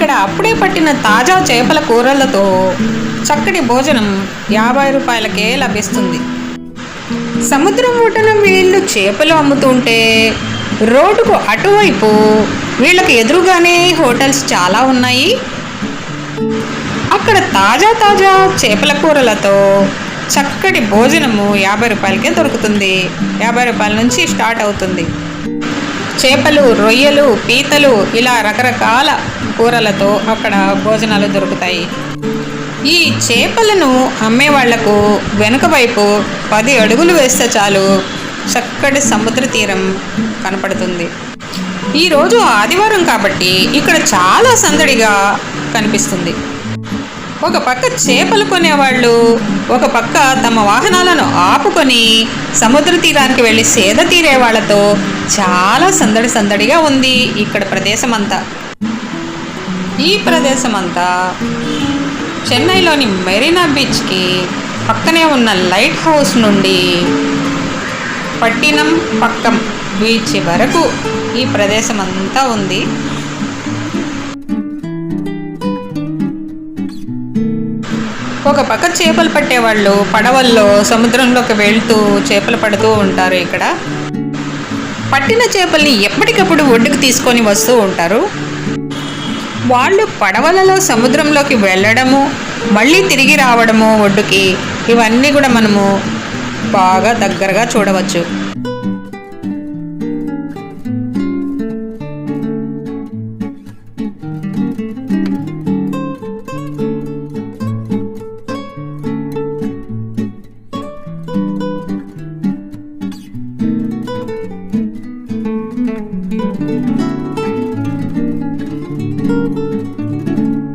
ఇక్కడ అప్పుడే పట్టిన తాజా చేపల కూరలతో చక్కటి భోజనం 50 రూపాయలకే లభిస్తుంది. సముద్రం ఒడ్డున వీళ్ళు చేపలు అమ్ముతుంటే రోడ్డుకు అటువైపు వీళ్ళకి ఎదురుగానే హోటల్స్ చాలా ఉన్నాయి. అక్కడ తాజా తాజా చేపల కూరలతో చక్కటి భోజనము 50 రూపాయలకే దొరుకుతుంది. 50 రూపాయల నుంచి స్టార్ట్ అవుతుంది. చేపలు, రొయ్యలు, పీతలు ఇలా రకరకాల కూరలతో అక్కడ భోజనాలు దొరుకుతాయి. ఈ చేపలను అమ్మే వాళ్లకు వెనుక వైపు 10 అడుగులు వేస్తే చాలు చక్కటి సముద్ర తీరం కనపడుతుంది. ఈరోజు ఆదివారం కాబట్టి ఇక్కడ చాలా సందడిగా కనిపిస్తుంది. ఒక పక్క చేపలు కొనేవాళ్ళు, ఒక పక్క తమ వాహనాలను ఆపుకొని సముద్ర తీరానికి వెళ్ళి సేద తీరే వాళ్ళతో చాలా సందడిగా ఉంది ఇక్కడ ప్రదేశం అంతా. ఈ ప్రదేశం అంతా చెన్నైలోని మెరీనా బీచ్కి పక్కనే ఉన్న లైట్ హౌస్ నుండి పట్టినం పక్కం బీచ్ వరకు ఈ ప్రదేశం అంతా ఉంది. ఒక పక్క చేపలు పట్టేవాళ్ళు పడవల్లో సముద్రంలోకి వెళ్తూ చేపలు పడుతూ ఉంటారు. ఇక్కడ పట్టిన చేపల్ని ఎప్పటికప్పుడు ఒడ్డుకు తీసుకొని వస్తూ ఉంటారు. వాళ్ళు పడవలలో సముద్రంలోకి వెళ్ళడము, మళ్ళీ తిరిగి రావడము ఒడ్డుకి, ఇవన్నీ కూడా మనము బాగా దగ్గరగా చూడవచ్చు.